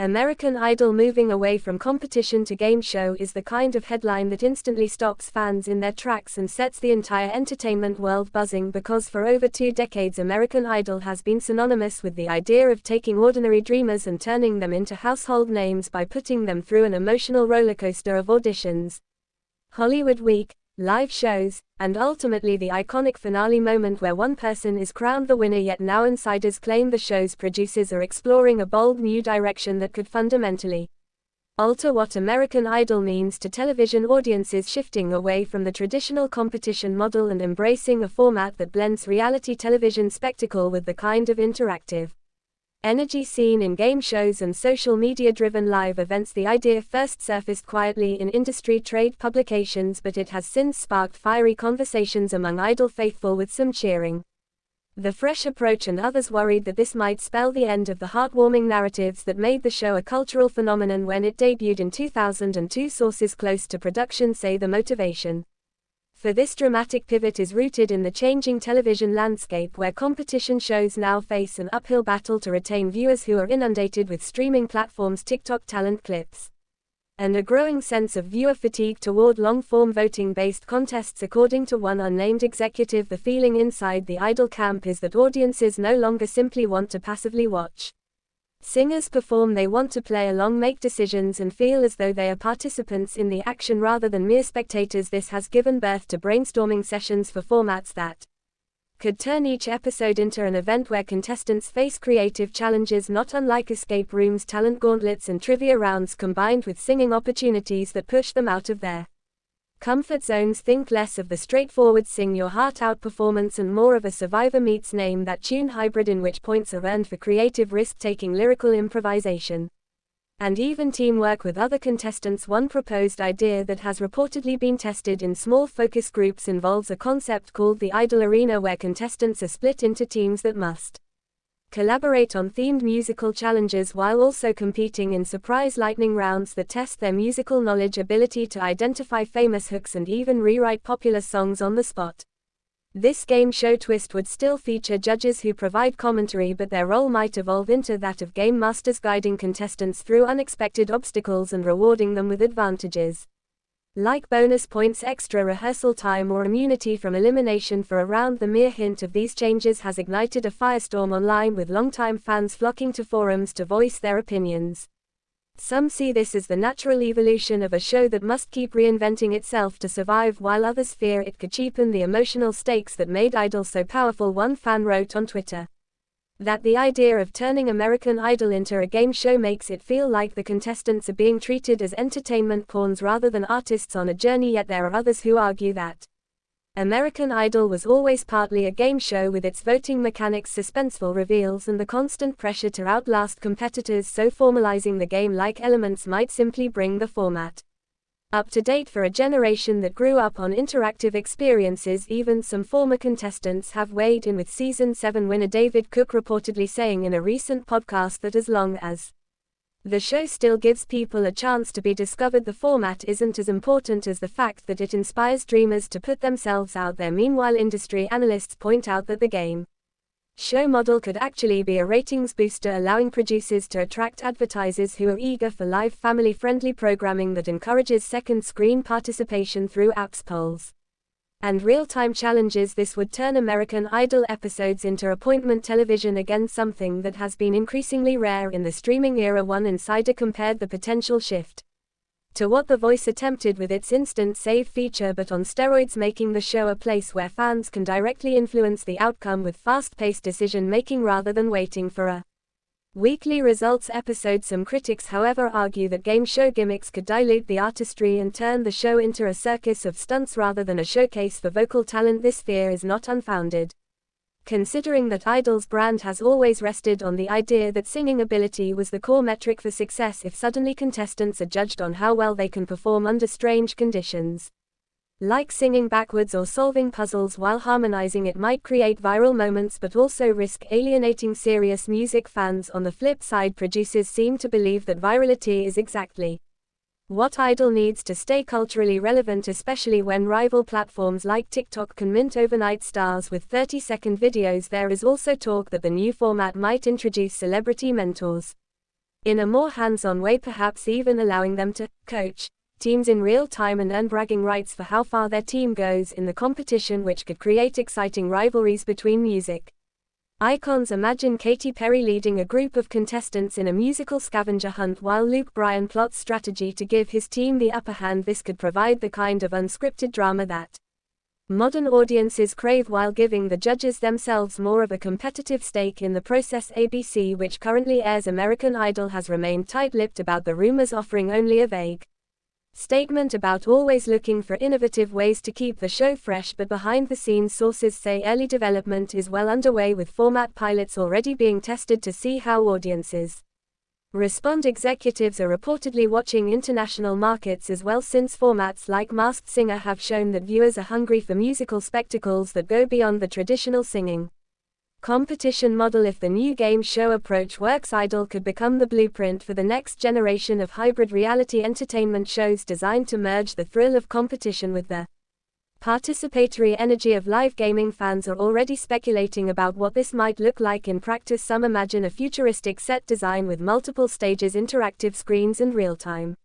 American Idol moving away from competition to game show is the kind of headline that instantly stops fans in their tracks and sets the entire entertainment world buzzing, because for over 2 decades American Idol has been synonymous with the idea of taking ordinary dreamers and turning them into household names by putting them through an emotional rollercoaster of auditions, Hollywood Week, live shows, and ultimately the iconic finale moment where one person is crowned the winner. Yet now insiders claim the show's producers are exploring a bold new direction that could fundamentally alter what American Idol means to television audiences, shifting away from the traditional competition model and embracing a format that blends reality television spectacle with the kind of interactive energy seen in game shows and social media-driven live events. The idea first surfaced quietly in industry trade publications, but it has since sparked fiery conversations among Idol faithful, with some cheering the fresh approach and others worried that this might spell the end of the heartwarming narratives that made the show a cultural phenomenon when it debuted in 2002. Sources close to production say the motivation for this dramatic pivot is rooted in the changing television landscape, where competition shows now face an uphill battle to retain viewers who are inundated with streaming platforms, TikTok talent clips, and a growing sense of viewer fatigue toward long-form voting-based contests. According to one unnamed executive, the feeling inside the Idol camp is that audiences no longer simply want to passively watch singers perform, they want to play along, make decisions, and feel as though they are participants in the action rather than mere spectators. This has given birth to brainstorming sessions for formats that could turn each episode into an event where contestants face creative challenges not unlike escape rooms, talent gauntlets, and trivia rounds, combined with singing opportunities that push them out of their comfort zones. Think less of the straightforward sing your heart out performance and more of a Survivor meets Name That Tune hybrid, in which points are earned for creative risk-taking, lyrical improvisation, and even teamwork with other contestants. One proposed idea that has reportedly been tested in small focus groups involves a concept called the Idol Arena, where contestants are split into teams that must collaborate on themed musical challenges while also competing in surprise lightning rounds that test their musical knowledge, ability to identify famous hooks, and even rewrite popular songs on the spot. This game show twist would still feature judges who provide commentary, but their role might evolve into that of game masters, guiding contestants through unexpected obstacles and rewarding them with advantages like bonus points, extra rehearsal time, or immunity from elimination for a round. The mere hint of these changes has ignited a firestorm online, with longtime fans flocking to forums to voice their opinions. Some see this as the natural evolution of a show that must keep reinventing itself to survive, while others fear it could cheapen the emotional stakes that made Idol so powerful. One fan wrote on Twitter that the idea of turning American Idol into a game show makes it feel like the contestants are being treated as entertainment pawns rather than artists on a journey. Yet there are others who argue that American Idol was always partly a game show, with its voting mechanics, suspenseful reveals, and the constant pressure to outlast competitors, so formalizing the game-like elements might simply bring the format up to date for a generation that grew up on interactive experiences. Even some former contestants have weighed in, with Season 7 winner David Cook reportedly saying in a recent podcast that as long as the show still gives people a chance to be discovered, the format isn't as important as the fact that it inspires dreamers to put themselves out there. Meanwhile, industry analysts point out that the game show model could actually be a ratings booster, allowing producers to attract advertisers who are eager for live, family-friendly programming that encourages second-screen participation through apps, polls, and real-time challenges. This would turn American Idol episodes into appointment television again, something that has been increasingly rare in the streaming era. One insider compared the potential shift to what The Voice attempted with its instant save feature, but on steroids, making the show a place where fans can directly influence the outcome with fast-paced decision-making rather than waiting for a weekly results episode. Some critics, however, argue that game show gimmicks could dilute the artistry and turn the show into a circus of stunts rather than a showcase for vocal talent. This fear is not unfounded, considering that Idol's brand has always rested on the idea that singing ability was the core metric for success. If suddenly contestants are judged on how well they can perform under strange conditions, like singing backwards or solving puzzles while harmonizing, it might create viral moments but also risk alienating serious music fans. On the flip side, producers seem to believe that virality is exactly what Idol needs to stay culturally relevant, especially when rival platforms like TikTok can mint overnight stars with 30-second videos. There is also talk that the new format might introduce celebrity mentors, in a more hands-on way, perhaps even allowing them to coach teams in real time and earn bragging rights for how far their team goes in the competition, which could create exciting rivalries between music icons. Imagine Katy Perry leading a group of contestants in a musical scavenger hunt while Bryan plots strategy to give his team the upper hand. This could provide the kind of unscripted drama that modern audiences crave while giving the judges themselves more of a competitive stake in the process. ABC, which currently airs American Idol, has remained tight-lipped about the rumors, offering only a vague statement about always looking for innovative ways to keep the show fresh, but behind-the-scenes sources say early development is well underway, with format pilots already being tested to see how audiences respond. Executives are reportedly watching international markets as well, since formats like Masked Singer have shown that viewers are hungry for musical spectacles that go beyond the traditional singing competition model. If the new game show approach works, Idol could become the blueprint for the next generation of hybrid reality entertainment shows designed to merge the thrill of competition with the participatory energy of live gaming. Fans are already speculating about what this might look like in practice. Some imagine a futuristic set design with multiple stages, interactive screens, and real-time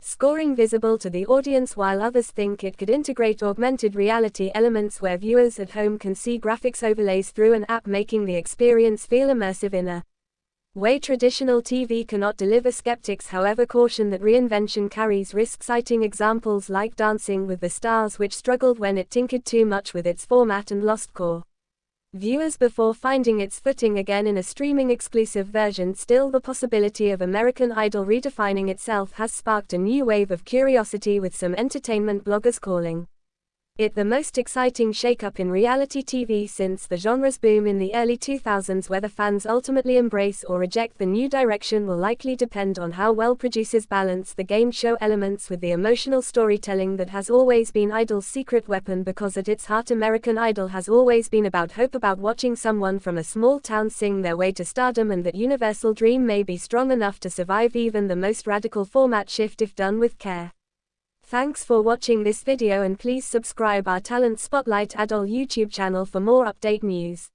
scoring visible to the audience, while others think it could integrate augmented reality elements where viewers at home can see graphics overlays through an app, making the experience feel immersive in a way traditional TV cannot deliver. Skeptics, however, caution that reinvention carries risk, citing examples like Dancing with the Stars, which struggled when it tinkered too much with its format and lost core viewers before finding its footing again in a streaming exclusive version. Still, the possibility of American Idol redefining itself has sparked a new wave of curiosity, with some entertainment bloggers calling it the most exciting shakeup in reality TV since the genre's boom in the early 2000s. Whether fans ultimately embrace or reject the new direction will likely depend on how well producers balance the game show elements with the emotional storytelling that has always been Idol's secret weapon, because at its heart American Idol has always been about hope, about watching someone from a small town sing their way to stardom, and that universal dream may be strong enough to survive even the most radical format shift if done with care. Thanks for watching this video, and please subscribe our Talent Spotlight Idol YouTube channel for more update news.